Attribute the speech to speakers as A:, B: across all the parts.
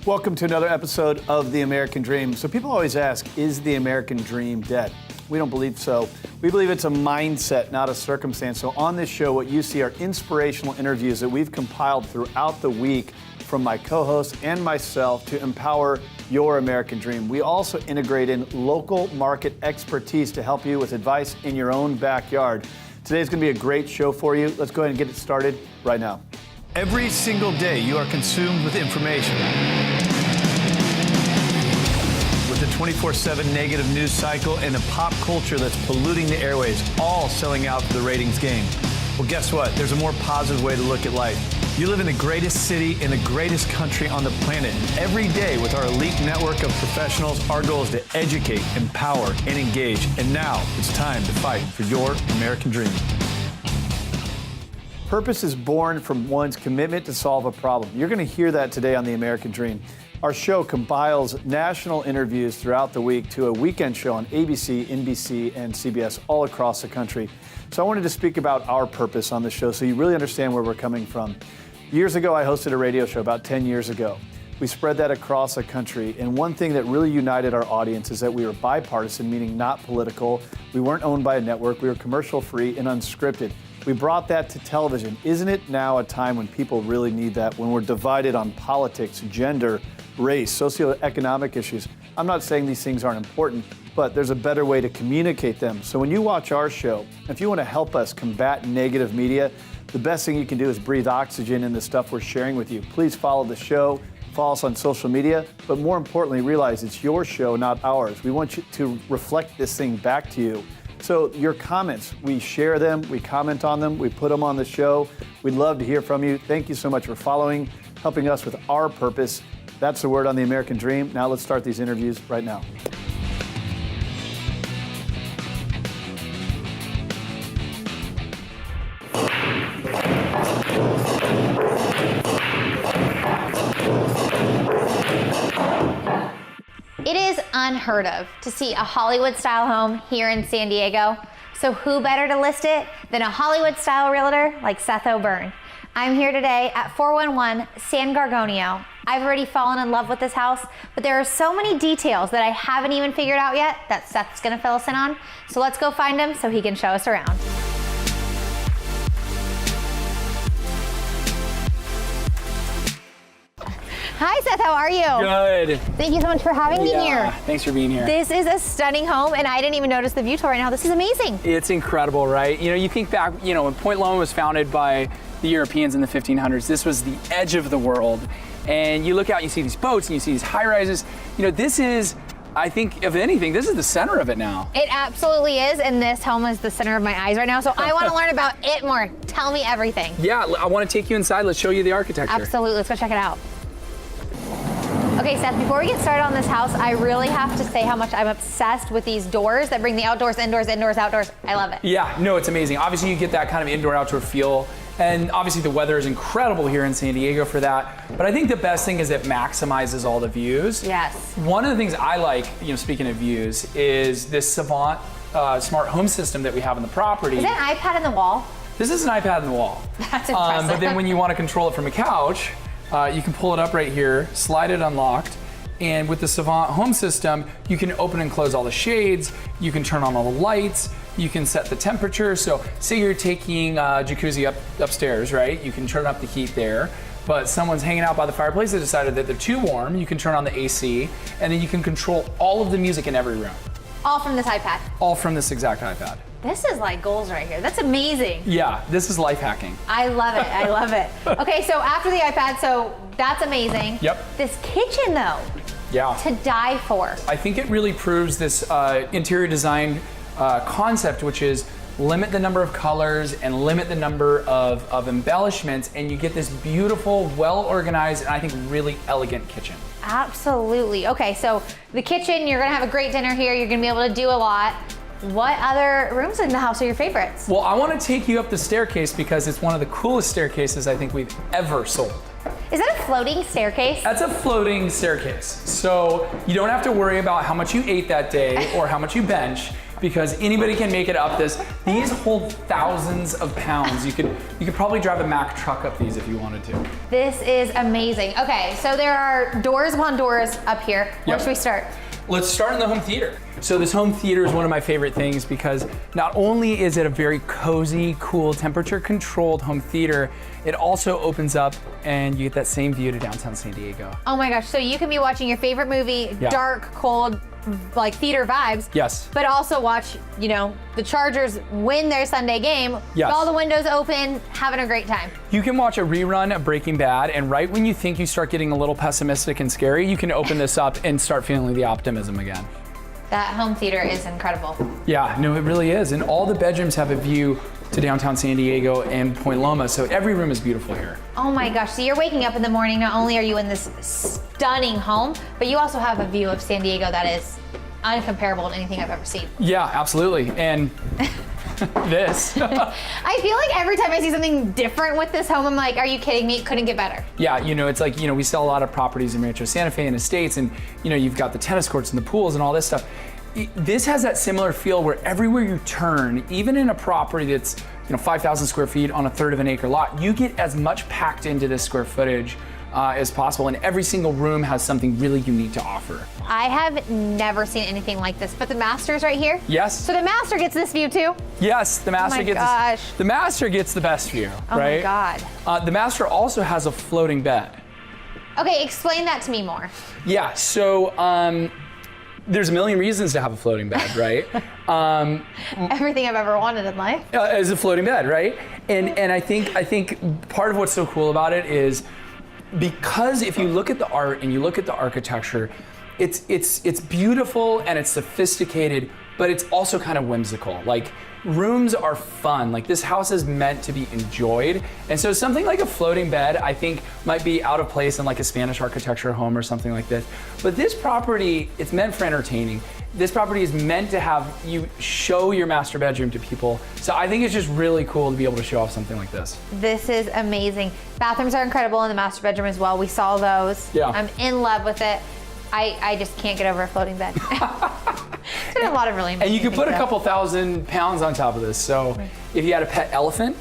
A: Welcome to another episode of The American Dream. So people always ask, is the American dream dead? We don't believe so. We believe it's a mindset, not a circumstance. So on this show, what you see are inspirational interviews that we've compiled throughout the week from my co-hosts and myself to empower your American dream. We also integrate in local market expertise to help you with advice in your own backyard. Today's going to be a great show for you. Let's go ahead and get it started right now. Every single day, you are consumed with information. With a 24/7 negative news cycle and a pop culture that's polluting the airwaves, all selling out for the ratings game. Well, guess what? There's a more positive way to look at life. You live in the greatest city in the greatest country on the planet. Every day with our elite network of professionals, our goal is to educate, empower, and engage. And now it's time to fight for your American dream. Purpose is born from one's commitment to solve a problem. You're going to hear that today on The American Dream. Our show compiles national interviews throughout the week to a weekend show on ABC, NBC, and CBS all across the country. So I wanted to speak about our purpose on the show so you really understand where we're coming from. Years ago, I hosted a radio show about 10 years ago. We spread that across the country, and one thing that really united our audience is that we were bipartisan, meaning not political. We weren't owned by a network. We were commercial-free and unscripted. We brought that to television. Isn't it now a time when people really need that, when we're divided on politics, gender, race, socioeconomic issues? I'm not saying these things aren't important, but there's a better way to communicate them. So when you watch our show, if you want to help us combat negative media, the best thing you can do is breathe oxygen in the stuff we're sharing with you. Please follow the show, follow us on social media, but more importantly, realize it's your show, not ours. We want you to reflect this thing back to you. So your comments, we share them, we comment on them, we put them on the show. We'd love to hear from you. Thank you so much for following, helping us with our purpose. That's the word on The American Dream. Now let's start these interviews right now.
B: It is unheard of to see a Hollywood-style home here in San Diego. So who better to list it than a Hollywood-style realtor like Seth O'Byrne? I'm here today at 411 San Gorgonio. I've already fallen in love with this house, but there are so many details that I haven't even figured out yet that Seth's gonna fill us in on. So let's go find him so he can show us around. Hi Seth, how are you?
C: Good.
B: Thank you so much for having me here.
C: Thanks for being here.
B: This is a stunning home, and I didn't even notice the view till right now. This is amazing.
C: It's incredible, right? You know, you think back, when Point Loma was founded by the Europeans in the 1500s, this was the edge of the world. And you look out, you see these boats, and you see these high rises. This is, I think, if anything, this is the center of it now.
B: It absolutely is, and this home is the center of my eyes right now, so I want to learn about it more. Tell me everything.
C: Yeah, I want to take you inside. Let's show you the architecture.
B: Absolutely, let's go check it out. Okay, Seth, before we get started on this house, I really have to say how much I'm obsessed with these doors that bring the outdoors, indoors, indoors, outdoors. I love it.
C: Yeah, no, it's amazing. Obviously, you get that kind of indoor-outdoor feel, and obviously the weather is incredible here in San Diego for that. But I think the best thing is it maximizes all the views.
B: Yes.
C: One of the things I like, speaking of views, is this Savant smart home system that we have on the property.
B: Is that an iPad in the wall?
C: This is an iPad in the wall.
B: That's impressive.
C: But then when you want to control it from a couch, you can pull it up right here, slide it unlocked, and with the Savant home system, you can open and close all the shades, you can turn on all the lights, you can set the temperature. So say you're taking a jacuzzi upstairs, right? You can turn up the heat there, but someone's hanging out by the fireplace, they decided that they're too warm, you can turn on the AC, and then you can control all of the music in every room.
B: All from this iPad?
C: All from this exact iPad.
B: This is like goals right here. That's amazing.
C: Yeah, this is life hacking.
B: I love it, I love it. Okay, so after the iPad, so that's amazing.
C: Yep.
B: This kitchen though,
C: yeah,
B: to die for.
C: I think it really proves this interior design concept, which is limit the number of colors and limit the number of embellishments, and you get this beautiful, well-organized, and I think really elegant kitchen.
B: Absolutely. Okay, so the kitchen, you're gonna have a great dinner here, you're gonna be able to do a lot. What other rooms in the house are your favorites?
C: Well, I want to take you up the staircase because it's one of the coolest staircases I think we've ever sold.
B: Is that a floating staircase?
C: That's a floating staircase. So you don't have to worry about how much you ate that day or how much you bench, because anybody can make it up this. These hold thousands of pounds. You could probably drive a Mack truck up these if you wanted to.
B: This is amazing. Okay, so there are doors upon doors up here. Where should we start?
C: Let's start in the home theater. So this home theater is one of my favorite things because not only is it a very cozy, cool, temperature-controlled home theater, it also opens up and you get that same view to downtown San Diego.
B: Oh my gosh, so you can be watching your favorite movie, dark, cold, like theater vibes.
C: Yes.
B: But also watch, you know, the Chargers win their Sunday game.
C: Yes.
B: All the windows open, having a great time.
C: You can watch a rerun of Breaking Bad, and right when you think you start getting a little pessimistic and scary, you can open this up and start feeling the optimism again.
B: That home theater is incredible.
C: Yeah, no, it really is. And all the bedrooms have a view to downtown San Diego and Point Loma, so every room is beautiful here.
B: Oh my gosh, so you're waking up in the morning, not only are you in this stunning home, but you also have a view of San Diego that is uncomparable to anything I've ever seen.
C: Yeah, absolutely. And this.
B: I feel like every time I see something different with this home, I'm like, are you kidding me? It couldn't get better.
C: Yeah, you know, it's like, you know, we sell a lot of properties in Rancho Santa Fe and Estates, and, you know, you've got the tennis courts and the pools and all this stuff. This has that similar feel where everywhere you turn, even in a property that's, you know, 5,000 square feet on a third of an acre lot, you get as much packed into this square footage as possible, and every single room has something really unique to offer.
B: I have never seen anything like this, but the master's right here?
C: Yes.
B: So the master gets this view too?
C: Yes, the master the master gets the best view, right?
B: Oh my God.
C: The master also has a floating bed.
B: Okay, explain that to me more.
C: Yeah, so there's a million reasons to have a floating bed, right?
B: Everything I've ever wanted in life.
C: Is a floating bed, right? And I think part of what's so cool about it is because if you look at the art and you look at the architecture, it's beautiful and it's sophisticated, but it's also kind of whimsical. Like, rooms are fun. Like, this house is meant to be enjoyed. And so something like a floating bed, I think, might be out of place in like a Spanish architecture home or something like this. But this property, it's meant for entertaining. This property is meant to have you show your master bedroom to people. So I think it's just really cool to be able to show off something like this.
B: This is amazing. Bathrooms are incredible in the master bedroom as well. We saw those.
C: Yeah.
B: I'm in love with it. I just can't get over a floating bed. It's been a lot of really amazing
C: And you can put a
B: things,
C: couple thousand pounds on top of this. So if you had a pet elephant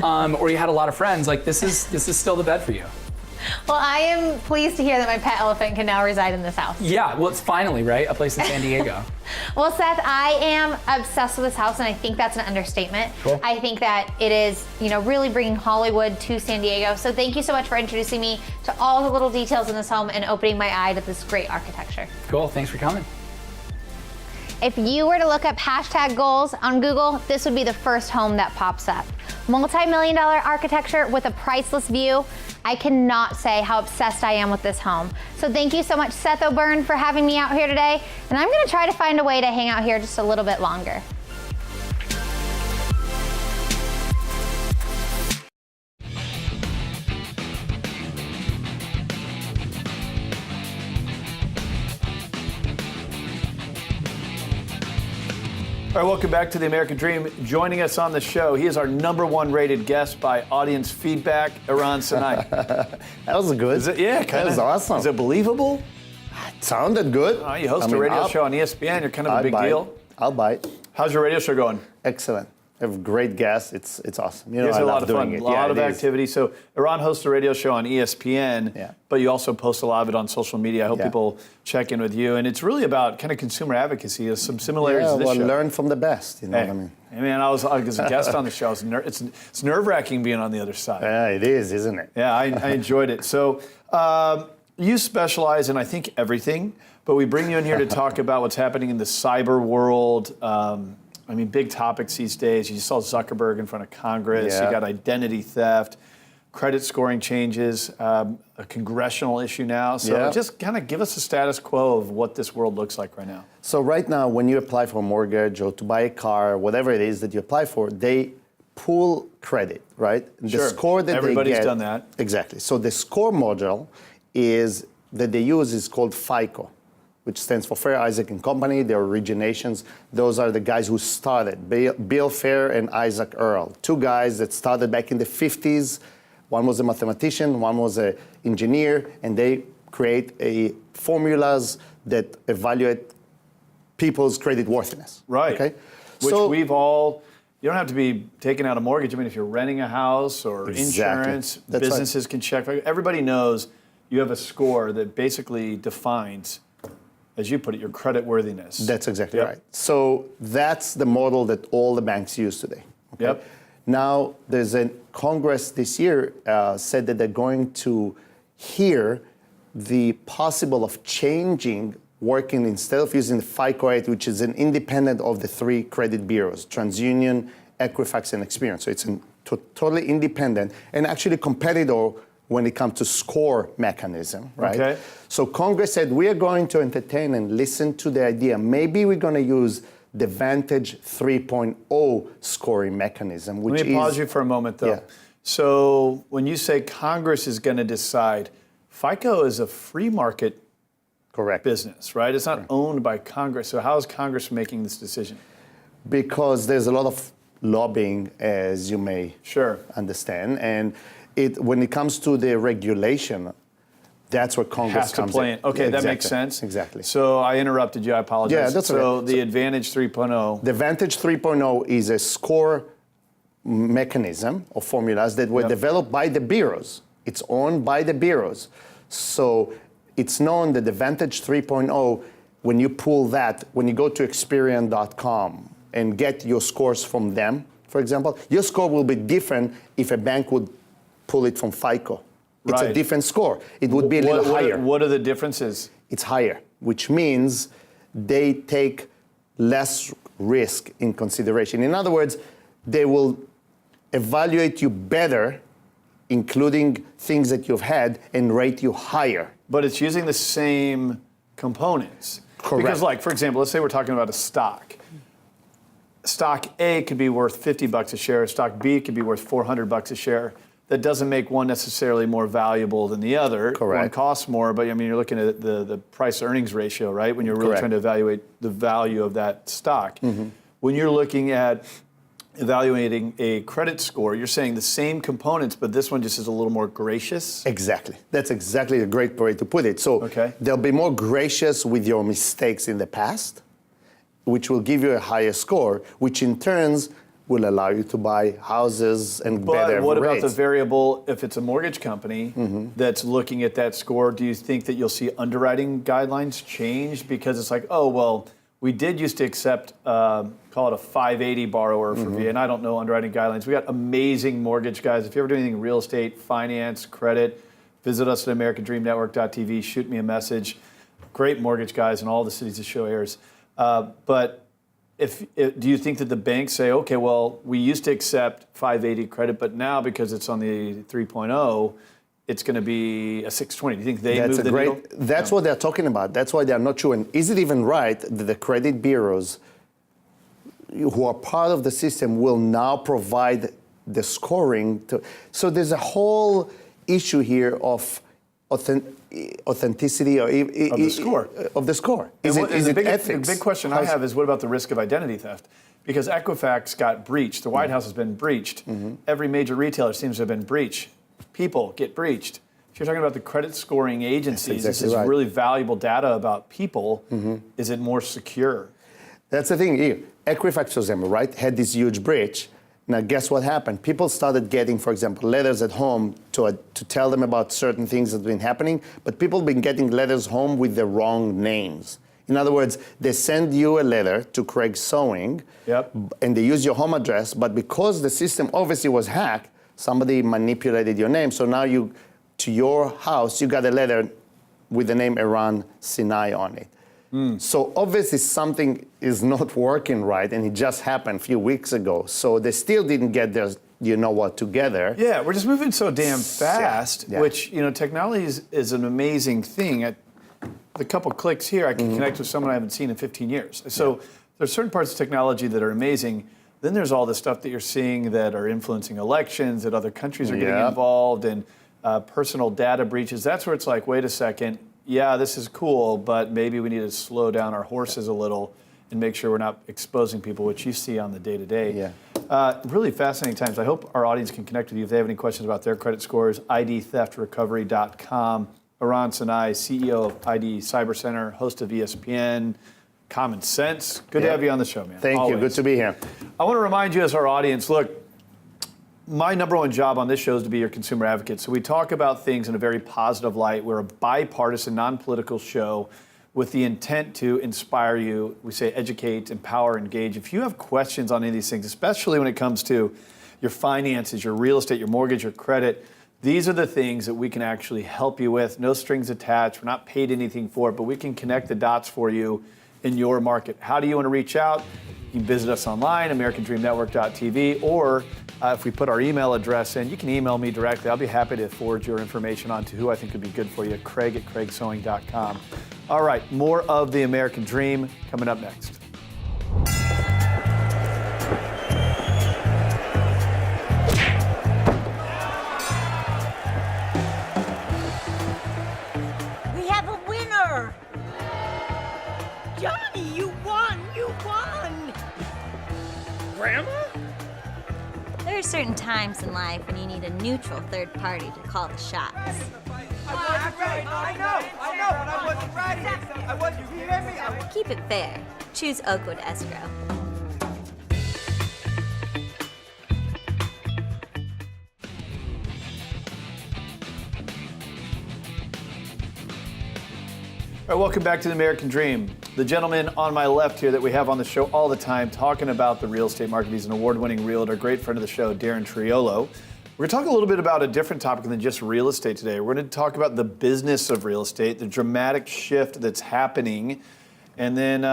C: or you had a lot of friends, like this is still the bed for you.
B: Well, I am pleased to hear that my pet elephant can now reside in this house.
C: Yeah, well, it's finally, right? A place in San Diego.
B: Well, Seth, I am obsessed with this house, and I think that's an understatement.
C: Cool.
B: I think that it is, you know, really bringing Hollywood to San Diego. So thank you so much for introducing me to all the little details in this home and opening my eye to this great architecture.
C: Cool, thanks for coming.
B: If you were to look up hashtag goals on Google, this would be the first home that pops up. Multi-million-dollar architecture with a priceless view. I cannot say how obsessed I am with this home. So thank you so much, Seth O'Byrne, for having me out here today. And I'm gonna try to find a way to hang out here just a little bit longer.
A: All right, welcome back to The American Dream. Joining us on the show, he is our #1 rated guest by audience feedback, Eran Sinai.
D: That was good.
A: Is it? Yeah,
D: that was awesome.
A: Is it believable?
D: It sounded good.
A: You host a radio show on ESPN. You're kind of a big deal.
D: I'll bite.
A: How's your radio show going?
D: Excellent. I have great guests. It's awesome. You know,
A: It's
D: I
A: a
D: love
A: lot of fun,
D: doing
A: a
D: it.
A: lot of
D: it is.
A: activity. So Eran hosts a radio show on ESPN, but you also post a lot of it on social media. I hope people check in with you. And it's really about kind of consumer advocacy. There's some similarities to this show.
D: Learn from the best. You know what I mean?
A: Hey, man, I was a guest on the show. It's nerve-wracking being on the other side.
D: Yeah, it is, isn't it?
A: Yeah, I enjoyed it. So you specialize in, I think, everything, but we bring you in here to talk about what's happening in the cyber world. I mean, big topics these days. You saw Zuckerberg in front of Congress.
D: Yeah.
A: You got identity theft, credit scoring changes, a congressional issue now. So just kind of give us a status quo of what this world looks like right now.
D: So right now, when you apply for a mortgage or to buy a car, whatever it is that you apply for, they pull credit, right?
A: Sure.
D: The score that
A: Everybody's
D: they get,
A: done that.
D: Exactly. So the score module that they use is called FICO, which stands for Fair, Isaac and Company. Their originations, those are the guys who started, Bill Fair and Isaac Earl, two guys that started back in the 50s. One was a mathematician, one was an engineer, and they create formulas that evaluate people's credit worthiness.
A: Right.
D: Okay?
A: which we've all, you don't have to be taking out a mortgage. I mean, if you're renting a house or insurance, businesses can check. Everybody knows you have a score that basically defines, as you put it, your credit worthiness.
D: That's exactly right. So that's the model that all the banks use today. Okay?
A: Yep.
D: Now, there's a Congress this year said that they're going to hear the possible of changing, working instead of using the FICO rate, which is an independent of the three credit bureaus, TransUnion, Equifax, and Experian. So it's totally independent and actually a competitor when it comes to score mechanism, right?
A: Okay.
D: So Congress said, we are going to entertain and listen to the idea. Maybe we're going to use the Vantage 3.0 scoring mechanism, which is...
A: Let me pause you for a moment, though.
D: Yeah.
A: So when you say Congress is going to decide, FICO is a free market business, right? It's not owned by Congress. So how is Congress making this decision?
D: Because there's a lot of lobbying, as you may understand. And when it comes to the regulation, that's where Congress comes in.
A: Okay, that makes sense.
D: Exactly.
A: So I interrupted you. I apologize.
D: Yeah, that's okay.
A: So the Advantage 3.0.
D: The Vantage 3.0 is a score mechanism or formulas that were developed by the bureaus. It's owned by the bureaus. So it's known that the Vantage 3.0, when you pull that, when you go to Experian.com and get your scores from them, for example, your score will be different if a bank would pull it from FICO. It's a different score. It would be a little higher.
A: What are the differences?
D: It's higher, which means they take less risk in consideration. In other words, they will evaluate you better, including things that you've had, and rate you higher.
A: But it's using the same components.
D: Correct.
A: Because, like, for example, let's say we're talking about a stock. Stock A could be worth $50 a share. Stock B could be worth $400 a share. That doesn't make one necessarily more valuable than the other.
D: Correct.
A: One costs more, but I mean, you're looking at the price-earnings ratio, right? When you're really trying to evaluate the value of that stock. Mm-hmm. When you're looking at evaluating a credit score, you're saying the same components, but this one just is a little more gracious?
D: Exactly. That's exactly a great way to put it. So they'll be more gracious with your mistakes in the past, which will give you a higher score, which in turns will allow you to buy houses and better rates.
A: But what about the variable, if it's a mortgage company that's looking at that score, do you think that you'll see underwriting guidelines change? Because it's like, oh, well, we did used to accept, call it a 580 borrower for VA, and I don't know underwriting guidelines. We got amazing mortgage guys. If you ever do anything in real estate, finance, credit, visit us at AmericanDreamNetwork.tv, shoot me a message. Great mortgage guys in all the cities the show airs. But do you think that the banks say, okay, well, we used to accept 580 credit, but now because it's on the 3.0, it's going to be a 620. Do you think they move the needle?
D: That's what they're talking about. That's why they're not sure. And is it even right that the credit bureaus who are part of the system will now provide the scoring? So there's a whole issue here of authenticity of the score. Is it ethics?
A: The big question I have is, what about the risk of identity theft? Because Equifax got breached. The White House has been breached. Every major retailer seems to have been breached. People get breached. If you're talking about the credit scoring agencies, this is really valuable data about people. Is it more secure?
D: That's the thing. Equifax, for example, had this huge breach. Now, guess what happened? People started getting, for example, letters at home to tell them about certain things that have been happening, but people have been getting letters home with the wrong names. In other words, they send you a letter to Craig Sewing, and they use your home address, but because the system obviously was hacked, somebody manipulated your name, so now to your house, you got a letter with the name Eran Sinai on it. So obviously something is not working right, and it just happened a few weeks ago. So they still didn't get their, together.
A: Yeah, we're just moving so damn fast, which, technology is an amazing thing. A couple clicks here, I can connect with someone I haven't seen in 15 years. So there's certain parts of technology that are amazing. Then there's all the stuff that you're seeing that are influencing elections, that other countries are getting involved in, personal data breaches. That's where it's like, wait a second. Yeah, this is cool, but maybe we need to slow down our horses a little and make sure we're not exposing people, which you see on the day-to-day. Really fascinating times. I hope our audience can connect with you if they have any questions about their credit scores. IDTheftRecovery.com. Eran Sinai, CEO of ID CyberCenter, host of ESPN, common sense. Good to have you on the show, man.
D: Thank you. Good to be here.
A: I want to remind you as our audience, look, my number one job on this show is to be your consumer advocate. So we talk about things in a very positive light. We're a bipartisan, non-political show with the intent to inspire you. We say educate, empower, engage. If you have questions on any of these things, especially when it comes to your finances, your real estate, your mortgage, your credit, these are the things that we can actually help you with. No strings attached. We're not paid anything for it, but we can connect the dots for you in your market. How do you want to reach out? You can visit us online, AmericanDreamNetwork.tv, or if we put our email address in, you can email me directly. I'll be happy to forward your information on to who I think would be good for you, Craig@CraigSewing.com. All right, more of the American Dream coming up next.
E: We have a winner! Johnny, you won! You won! Grandma?
F: There are certain times in life when you need a neutral third party to call the shots.
G: I wasn't ready. I know, but I wasn't ready. I wasn't, you hear me?
F: Keep it fair. Choose Oakwood Escrow.
A: All right, welcome back to the American Dream. The gentleman on my left here that we have on the show all the time talking about the real estate market. He's an award-winning realtor, great friend of the show, Darin Triolo. We're going to talk a little bit about a different topic than just real estate today. We're going to talk about the business of real estate, the dramatic shift that's happening, and then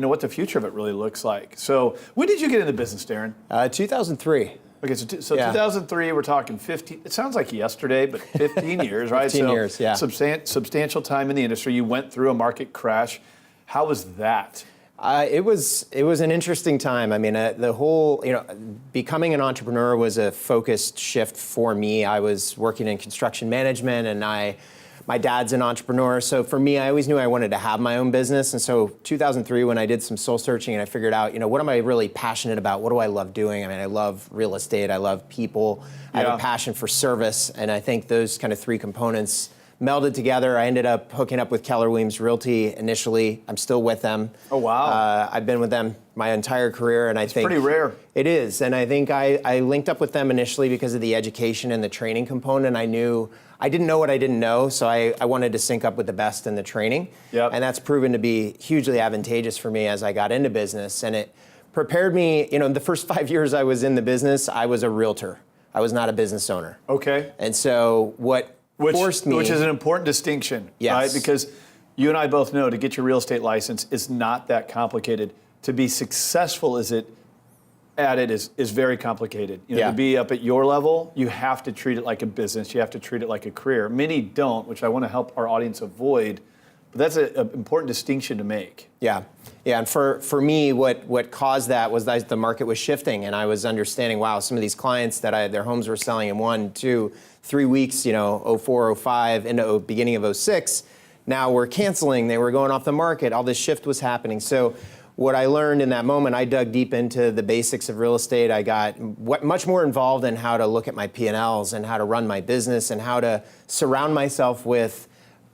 A: what the future of it really looks like. So when did you get into business, Darin?
H: 2003.
A: Okay, so yeah. 2003, we're talking 15, it sounds like yesterday, but 15 years, right?
H: 15 years, yeah.
A: Substantial time in the industry. You went through a market crash. How was that?
H: It was an interesting time. I mean, the whole, becoming an entrepreneur was a focused shift for me. I was working in construction management, and my dad's an entrepreneur. So for me, I always knew I wanted to have my own business. And so 2003, when I did some soul searching and I figured out, what am I really passionate about? What do I love doing? I mean, I love real estate. I love people. I have a passion for service. And I think those kind of three components melded together. I ended up hooking up with Keller Williams Realty initially. I'm still with them.
A: Oh, wow.
H: I've been with them my entire career, and I think
A: pretty rare.
H: It is, and I think I linked up with them initially because of the education and the training component. I didn't know what I didn't know, so I wanted to sync up with the best in the training.
A: Yep.
H: And that's proven to be hugely advantageous for me as I got into business, and it prepared me. The first 5 years I was in the business, I was a realtor. I was not a business owner.
A: Okay.
H: And so forced me,
A: which is an important distinction,
H: yes,
A: right? Because you and I both know to get your real estate license is not that complicated. To be successful is very complicated. To be up at your level, you have to treat it like a business. You have to treat it like a career. Many don't, which I want to help our audience avoid. But that's an important distinction to make.
H: Yeah. And for me, what caused that was that the market was shifting, and I was understanding, wow, some of these clients that their homes were selling in 1, 2, 3 weeks, 04, 05, into beginning of 06, now were canceling. They were going off the market. All this shift was happening. So what I learned in that moment, I dug deep into the basics of real estate. I got much more involved in how to look at my P&Ls and how to run my business and how to surround myself with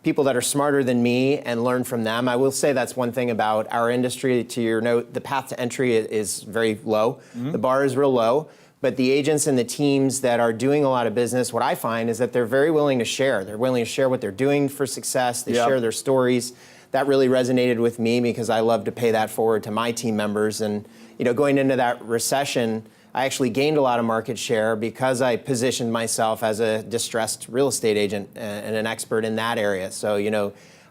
H: people that are smarter than me and learn from them. I will say that's one thing about our industry. To your note, the path to entry is very low. Mm-hmm. The bar is real low. But the agents and the teams that are doing a lot of business, what I find is that they're very willing to share. They're willing to share what they're doing for success. They share their stories. That really resonated with me because I love to pay that forward to my team members. And going into that recession, I actually gained a lot of market share because I positioned myself as a distressed real estate agent and an expert in that area. So,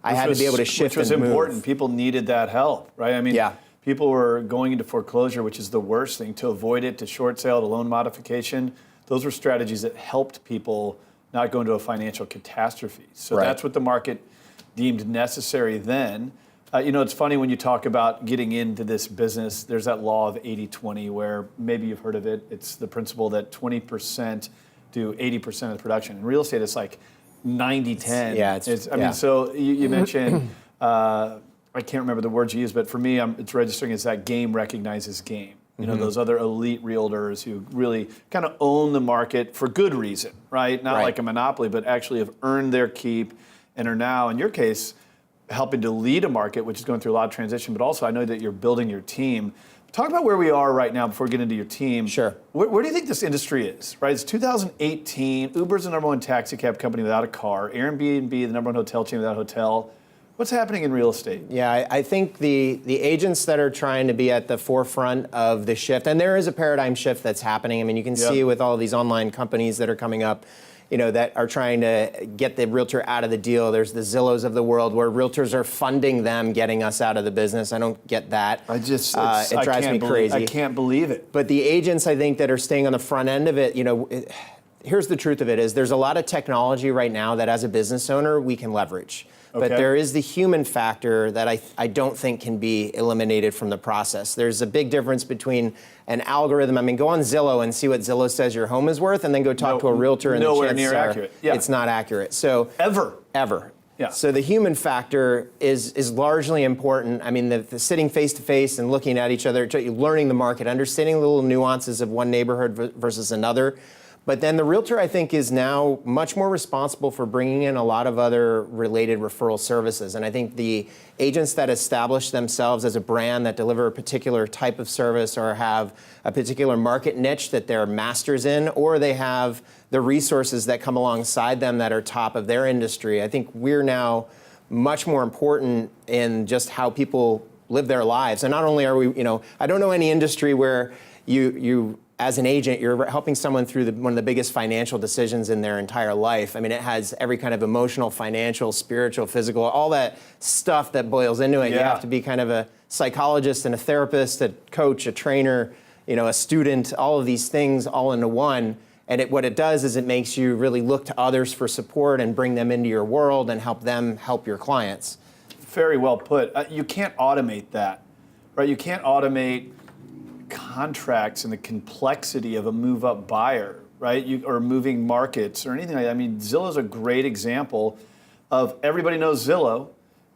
H: I had to be able to shift and move.
A: Which was important. People needed that help, right? I mean, people were going into foreclosure, which is the worst thing, to avoid it, to short sale, to loan modification. Those were strategies that helped people not go into a financial catastrophe. So that's what the market deemed necessary then. It's funny when you talk about getting into this business, there's that law of 80-20 where maybe you've heard of it. It's the principle that 20% do 80% of the production. In real estate, it's like 90-10. So you mentioned, I can't remember the words you used, but for me, it's registering as that game recognizes game. Those other elite realtors who really kind of own the market for good reason, right? Not like a monopoly, but actually have earned their keep and are now, in your case, helping to lead a market which is going through a lot of transition, but also I know that you're building your team. Talk about where we are right now before we get into your team.
H: Sure.
A: Where do you think this industry is, right? It's 2018. Uber's the number one taxi cab company without a car. Airbnb, the number one hotel chain without a hotel. What's happening in real estate?
H: Yeah, I think the agents that are trying to be at the forefront of the shift, and there is a paradigm shift that's happening. I mean, you can see with all of these online companies that are coming up, that are trying to get the realtor out of the deal. There's the Zillows of the world where realtors are funding them, getting us out of the business. I don't get that.
A: It
H: drives me crazy.
A: I can't believe it.
H: But the agents, I think, that are staying on the front end of it, here's the truth of it is there's a lot of technology right now that as a business owner, we can leverage. But there is the human factor that I don't think can be eliminated from the process. There's a big difference between an algorithm. I mean, go on Zillow and see what Zillow says your home is worth, and then go talk to a realtor, and
A: nowhere
H: the
A: near
H: chances are
A: accurate. Yeah.
H: It's not accurate. So
A: Ever.
H: Yeah. So the human factor is largely important. I mean, the sitting face to face and looking at each other, learning the market, understanding the little nuances of one neighborhood versus another. But then the realtor, I think, is now much more responsible for bringing in a lot of other related referral services. And I think the agents that establish themselves as a brand that deliver a particular type of service or have a particular market niche that they're masters in, or they have the resources that come alongside them that are top of their industry, I think we're now much more important in just how people live their lives. And not only are we, I don't know any industry where you as an agent, you're helping someone through one of the biggest financial decisions in their entire life. I mean, it has every kind of emotional, financial, spiritual, physical, all that stuff that boils into it. Yeah. You have to be kind of a psychologist and a therapist, a coach, a trainer, a student, all of these things all into one. And what it does is it makes you really look to others for support and bring them into your world and help them help your clients.
A: Very well put. You can't automate that, right? You can't automate contracts and the complexity of a move-up buyer, right? Or moving markets or anything like that. I mean, Zillow's a great example of everybody knows Zillow.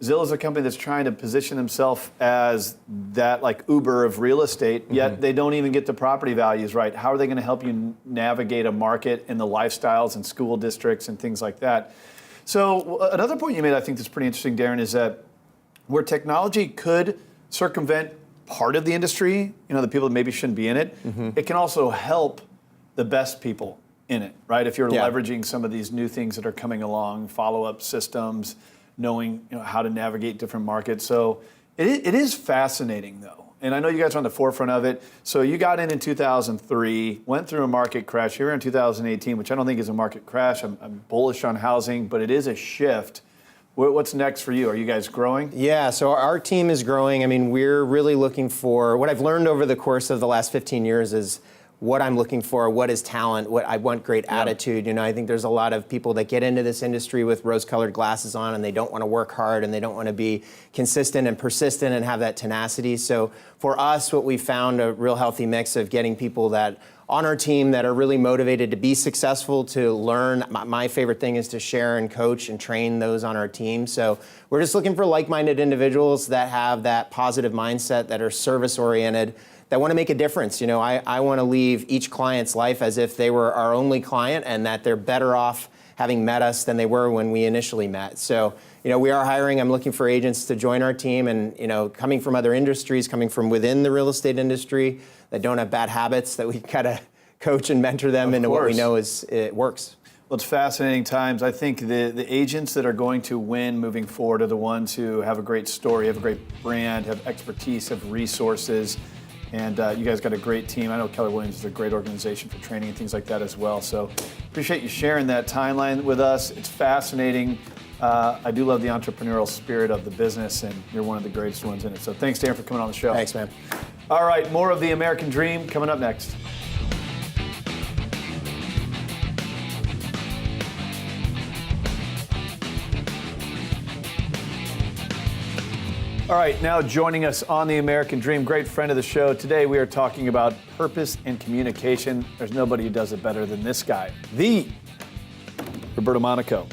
A: Zillow's a company that's trying to position themselves as that like Uber of real estate, yet they don't even get the property values right. How are they going to help you navigate a market and the lifestyles and school districts and things like that? So another point you made, I think that's pretty interesting, Darin, is that where technology could circumvent part of the industry, the people that maybe shouldn't be in it, it can also help the best people in it, right? If you're leveraging some of these new things that are coming along, follow-up systems, knowing how to navigate different markets. So it is fascinating, though. And I know you guys are on the forefront of it. So you got in 2003, went through a market crash. Here in 2018, which I don't think is a market crash. I'm bullish on housing, but it is a shift. What's next for you? Are you guys growing?
H: Yeah, so our team is growing. I mean, we're really looking for, what I've learned over the course of the last 15 years is what I'm looking for, what is talent, what I want great attitude. I think there's a lot of people that get into this industry with rose-colored glasses on and they don't want to work hard and they don't want to be consistent and persistent and have that tenacity. So for us, what we found a real healthy mix of getting people that on our team that are really motivated to be successful, to learn. My favorite thing is to share and coach and train those on our team. So we're just looking for like-minded individuals that have that positive mindset, that are service-oriented, that want to make a difference. I want to leave each client's life as if they were our only client and that they're better off having met us than they were when we initially met. So, we are hiring. I'm looking for agents to join our team and, coming from other industries, coming from within the real estate industry that don't have bad habits, that we kind of coach and mentor them into what we know it works.
A: Well, it's fascinating times. I think the agents that are going to win moving forward are the ones who have a great story, have a great brand, have expertise, have resources. And you guys got a great team. I know Keller Williams is a great organization for training and things like that as well. So appreciate you sharing that timeline with us. It's fascinating. I do love the entrepreneurial spirit of the business, and you're one of the greatest ones in it. So thanks, Darin, for coming on the show.
H: Thanks, man.
A: All right, more of the American Dream coming up next. All right, now joining us on the American Dream, great friend of the show. Today we are talking about purpose and communication. There's nobody who does it better than this guy, the Roberto Monaco.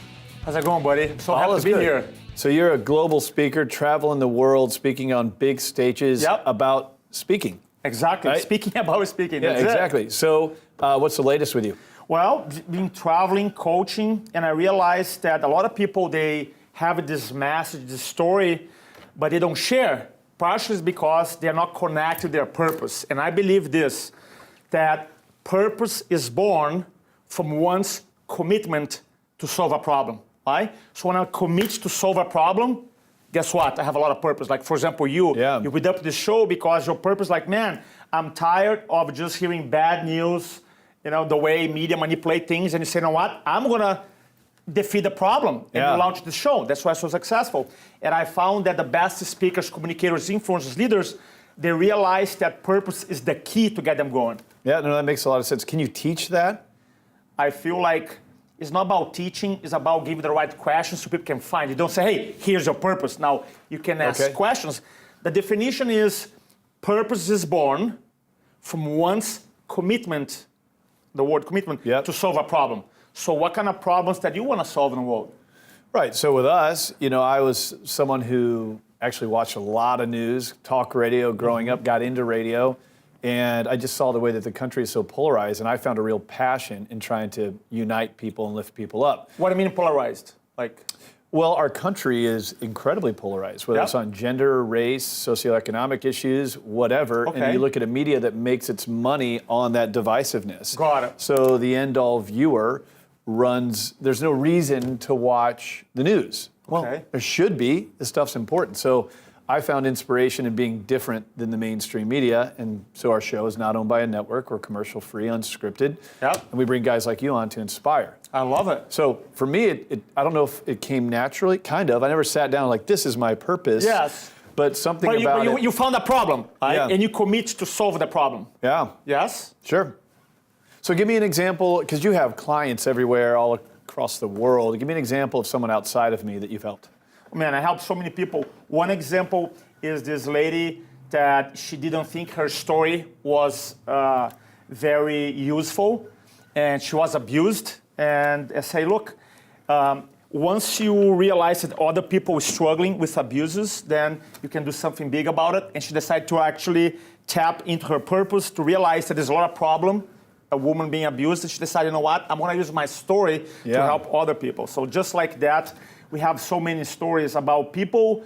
I: How's it going, buddy? So
A: All
I: happy
A: is
I: to be
A: good.
I: here.
A: So you're a global speaker, traveling the world, speaking on big stages about speaking.
I: Exactly.
A: Right?
I: Speaking about speaking.
A: Yeah,
I: That's
A: exactly.
I: It.
A: So what's the latest with you?
I: Well, been traveling, coaching, and I realized that a lot of people, they have this message, this story, but they don't share. Partially is because they're not connected to their purpose. And I believe this, that purpose is born from one's commitment to solve a problem, right? So when I commit to solve a problem, guess what? I have a lot of purpose. Like, for example, you put up this show because your purpose, like, man, I'm tired of just hearing bad news, you know, the way media manipulate things, and you say, you know what? I'm gonna defeat the problem and launch the show. That's why I'm so successful. And I found that the best speakers, communicators, influencers, leaders, they realize that purpose is the key to get them going.
A: Yeah, no, that makes a lot of sense. Can you teach that?
I: I feel like it's not about teaching, it's about giving the right questions so people can find. You don't say, hey, here's your purpose. Now, you can ask questions. The definition is purpose is born from one's commitment, the word commitment, to solve a problem. So what kind of problems that you want to solve in the world?
A: Right, so with us, you know, I was someone who actually watched a lot of news, talk radio growing up, got into radio, and I just saw the way that the country is so polarized, and I found a real passion in trying to unite people and lift people up.
I: What do you mean polarized? Like,
A: well, our country is incredibly polarized, whether it's on gender, race, socioeconomic issues, whatever, and you look at a media that makes its money on that divisiveness.
I: Got it.
A: So the end-all viewer there's no reason to watch the news. Well, there should be. This stuff's important. So I found inspiration in being different than the mainstream media, and so our show is not owned by a network. We're commercial-free, unscripted, and we bring guys like you on to inspire.
I: I love it.
A: So for me, I don't know if it came naturally, kind of. I never sat down like, this is my purpose.
I: Yes.
A: But something about it.
I: You found a problem, right? And you commit to solve the problem.
A: Yeah.
I: Yes?
A: Sure. So give me an example, because you have clients everywhere, all across the world. Give me an example of someone outside of me that you've helped.
I: Man, I helped so many people. One example is this lady that she didn't think her story was very useful, and she was abused. And I say, look, once you realize that other people are struggling with abuses, then you can do something big about it. And she decided to actually tap into her purpose, to realize that there's a lot of problem, a woman being abused, and she decided, you know what, I'm gonna use my story to help other people. So just like that, we have so many stories about people.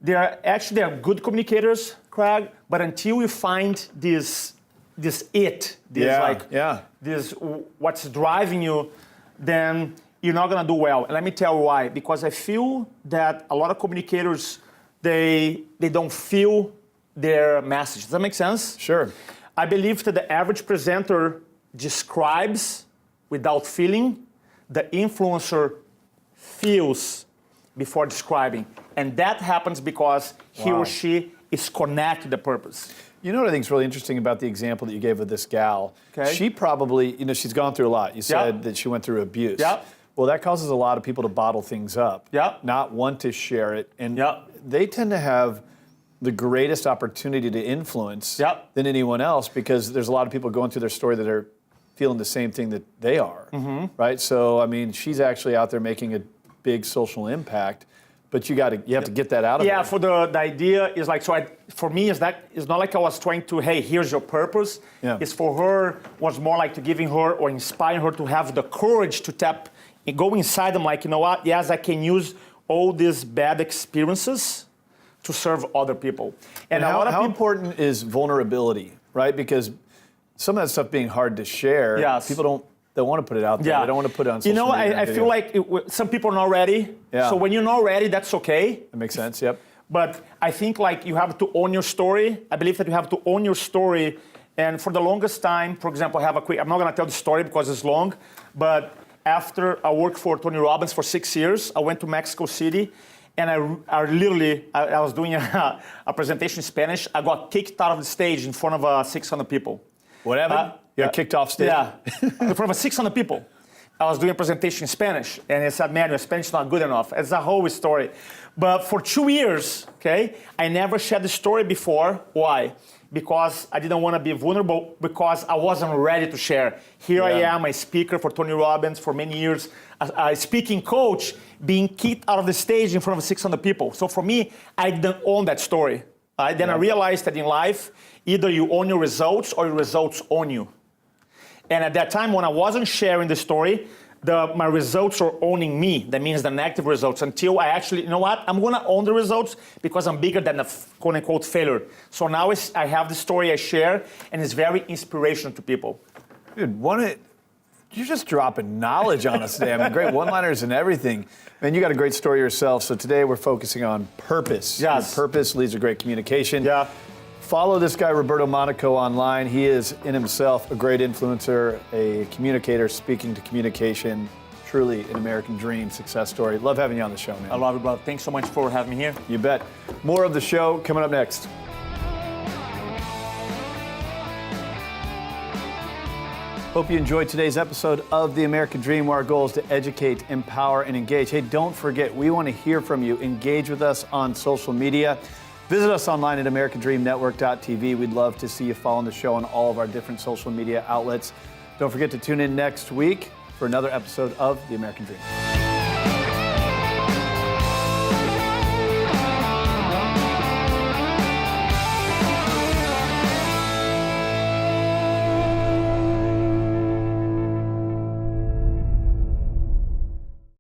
I: They are good communicators, Craig, but until you find this what's driving you, then you're not gonna do well. And let me tell you why. Because I feel that a lot of communicators, they don't feel their message. Does that make sense?
A: Sure.
I: I believe that the average presenter describes without feeling. The influencer feels before describing. And that happens because he or she is connected to the purpose.
A: You know what I think is really interesting about the example that you gave with this gal? She probably, she's gone through a lot. You said that she went through abuse. Well, that causes a lot of people to bottle things up, not want to share it. And they tend to have the greatest opportunity to influence than anyone else, because there's a lot of people going through their story that are feeling the same thing that they are, right? So, I mean, she's actually out there making a big social impact, but you have to get that out of her.
I: Yeah, for the idea is like, for me, it's not like I was trying to, hey, here's your purpose. It's for her, was more like to giving her or inspiring her to have the courage to tap and go inside them like, you know what, yes, I can use all these bad experiences to serve other people.
A: And how important is vulnerability, right? Because some of that stuff being hard to share, people don't want to put it out there. They don't want to put it on social media.
I: I feel like some people are not ready. So when you're not ready, that's okay.
A: That makes sense, yep.
I: But I think like you have to own your story. I believe that you have to own your story. And for the longest time, for example, I'm not going to tell the story because it's long, but after I worked for Tony Robbins for 6 years, I went to Mexico City, and I was doing a presentation in Spanish. I got kicked out of the stage in front of 600 people.
A: What happened? You got kicked off stage?
I: Yeah, in front of 600 people. I was doing a presentation in Spanish, and they said, man, your Spanish is not good enough. It's a whole story. But for 2 years, I never shared the story before. Why? Because I didn't want to be vulnerable, because I wasn't ready to share. Here I am, a speaker for Tony Robbins for many years, a speaking coach, being kicked out of the stage in front of 600 people. So for me, I didn't own that story. Then I realized that in life, either you own your results or your results own you. And at that time, when I wasn't sharing the story, my results are owning me. That means the negative results until I actually, you know what? I'm gonna own the results because I'm bigger than the quote unquote failure. So now I have the story I share, and it's very inspirational to people.
A: Dude, you're just dropping knowledge on us today. I mean, great one-liners and everything. Man, you got a great story yourself. So today we're focusing on purpose.
I: Yes.
A: Your purpose leads to great communication.
I: Yeah.
A: Follow this guy, Roberto Monaco, online. He is in himself a great influencer, a communicator, speaking to communication. Truly an American dream success story. Love having you on the show, man.
I: I love it, brother. Thanks so much for having me here.
A: You bet. More of the show coming up next. Hope you enjoyed today's episode of The American Dream, where our goal is to educate, empower, and engage. Hey, don't forget, we want to hear from you. Engage with us on social media. Visit us online at AmericanDreamNetwork.tv. We'd love to see you following the show on all of our different social media outlets. Don't forget to tune in next week for another episode of The American Dream.